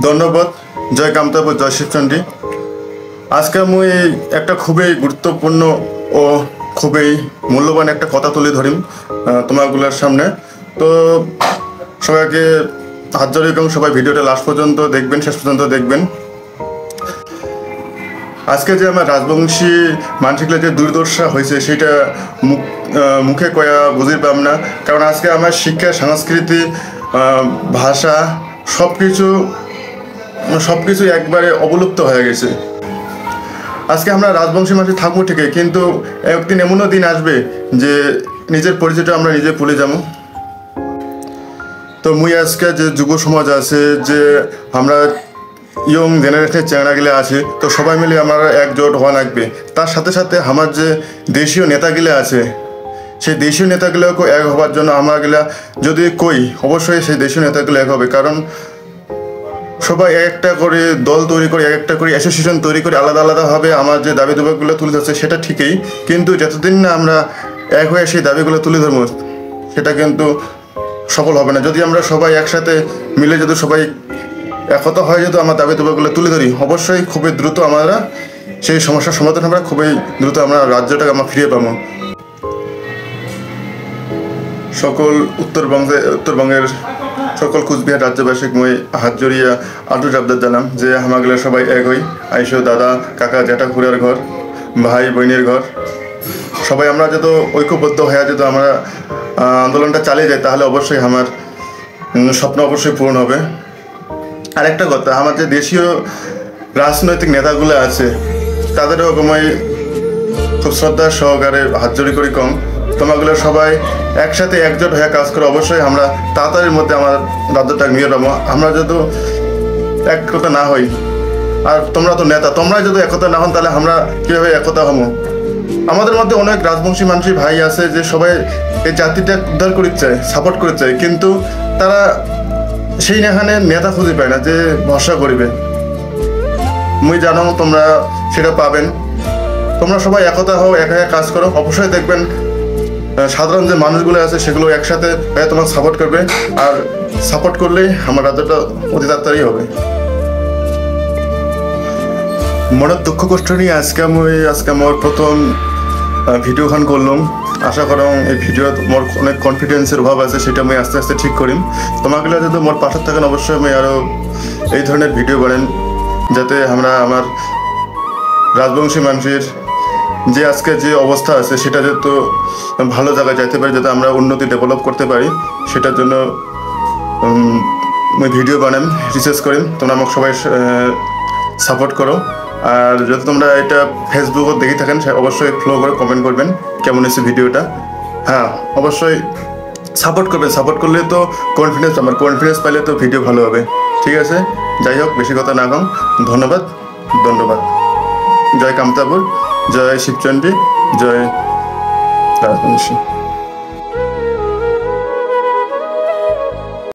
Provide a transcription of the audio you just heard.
ধন্যবাদ। জয় কামতাপুর, জয় শিবচন্ডী। আজকে আমি একটা খুবই গুরুত্বপূর্ণ ও খুবই মূল্যবান একটা কথা তুলে ধরিম তোমাগুলোর সামনে। তো সবাইকে হাত জড়িয়ে এবং সবাই ভিডিওটা লাস্ট পর্যন্ত দেখবেন, শেষ পর্যন্ত দেখবেন। আজকে যে আমার রাজবংশী মানসিকগুলো যে দুর্দশা হয়েছে সেটা মুখে কয়া বুঝতে পারলাম না, কারণ আজকে আমার শিক্ষা, সংস্কৃতি, ভাষা সব কিছু একবারে অবলুপ্ত হয়ে গেছে। আজকে আমরা রাজবংশী মানুষ থাকবো ঠিকই, কিন্তু একদিন এমনও দিন আসবে যে নিজের পরিচয়টা আমরা নিজে ভুলে যাবো। তো মুই আজকে যে যুব সমাজ আছে, যে আমরা ইয়ং জেনারেশনের চ্যাংড়াগুলো আছে, তো সবাই মিলে আমরা একজোট হওয়া লাগবে। তার সাথে সাথে আমার যে দেশীয় নেতাগুলো আছে, সেই দেশীয় নেতাগুলোকে এক হওয়ার জন্য আমাগুলা যদি কই, অবশ্যই সেই দেশীয় নেতাগুলো এক হবে। কারণ সবাই একটা করে দল তৈরি করে, একটা করে অ্যাসোসিয়েশন তৈরি করে আলাদা আলাদাভাবে আমার যে দাবি দাবাগুলো তুলে ধরছে সেটা ঠিকই, কিন্তু যতদিন না আমরা এক হয়ে সেই দাবিগুলো তুলে ধরবো সেটা কিন্তু সফল হবে না। যদি আমরা সবাই একসাথে মিলে যদি সবাই একতা হয়, যদি আমার দাবি দাবাগুলো তুলে ধরি, অবশ্যই খুবই দ্রুত আমরা সেই সমস্যার সমাধান আমরা খুবই দ্রুত আমরা রাজ্যটাকে আমরা ফিরিয়ে পাবো। সকল উত্তরবঙ্গের সকল কুচবিহার রাজ্যবাসীক মই হাত জড়িয়া আটুর আবদার জানাম যে আমাগুলো সবাই এক হই, আইসো দাদা কাকা জ্যাঠা খুড়ার ঘর, ভাই বোনের ঘর, সবাই আমরা যত ঐক্যবদ্ধ হয়ে যদি আমরা আন্দোলনটা চালিয়ে যাই, তাহলে অবশ্যই আমার স্বপ্ন অবশ্যই পূরণ হবে। আর একটা কথা, আমার যে দেশীয় রাজনৈতিক নেতাগুলো আছে তাদেরও আমি খুব শ্রদ্ধা সহকারে হাত জড়ি করি কম, তোমাগুলো সবাই একসাথে একজোট হয়ে কাজ করে অবশ্যই আমরা তাড়াতাড়ির মধ্যে আমার রাজ্যটা নিয়ে যাবো। আমরা যদি একতা না হই, আর তোমরা তো নেতা, তোমরা যদি একতা না হন তাহলে আমরা কীভাবে একতা হবো? আমাদের মধ্যে অনেক রাজবংশী মানুষই ভাই আছে যে সবাই এই জাতিটা উদ্ধার করে চায়, সাপোর্ট করে চায়, কিন্তু তারা সেই এখানে নেতা খুঁজে পায় না যে ভরসা করিবে। মুই জানো তোমরা সেটা পাবেন। তোমরা সবাই একতা হও, একা কাজ করো, অবশ্যই দেখবেন সাধারণ যে মানুষগুলো আছে সেগুলো একসাথে তোমাকে সাপোর্ট করবে, আর সাপোর্ট করলেই আমার রাজ্যটা অতি তাড়াতাড়ি হবে। মনের দুঃখ কষ্ট নিয়ে আজকে আমার প্রথম ভিডিওখান করলাম। আশা করো এই ভিডিও মোর অনেক কনফিডেন্সের অভাব আছে, সেটা আমি আস্তে আস্তে ঠিক করিম। তোমাকে যদি মোর পাশে থাকেন অবশ্যই আমি আরও এই ধরনের ভিডিও বানান, যাতে আমরা আমার রাজবংশী মানুষের যে আজকে যে অবস্থা আছে সেটা যাতে ভালো জায়গায় যাইতে পারি, যাতে আমরা উন্নতি ডেভেলপ করতে পারি, সেটার জন্য আমি ভিডিও বানাম, রিসার্চ করিম। তোমরা আমাকে সবাই সাপোর্ট করো। আর যদি তোমরা এটা ফেসবুকে দেখে থাকেন অবশ্যই ফলো করে কমেন্ট করবেন কেমন হয়েছে ভিডিওটা। হ্যাঁ, অবশ্যই সাপোর্ট করবেন। সাপোর্ট করলে তো কনফিডেন্স পাইলে তো ভিডিও ভালো হবে। ঠিক আছে, যাই হোক, বেশি কথা না কম। ধন্যবাদ। জয় কামতাপুর, জয় শিবচন্ডী, জয় রাজবংশী।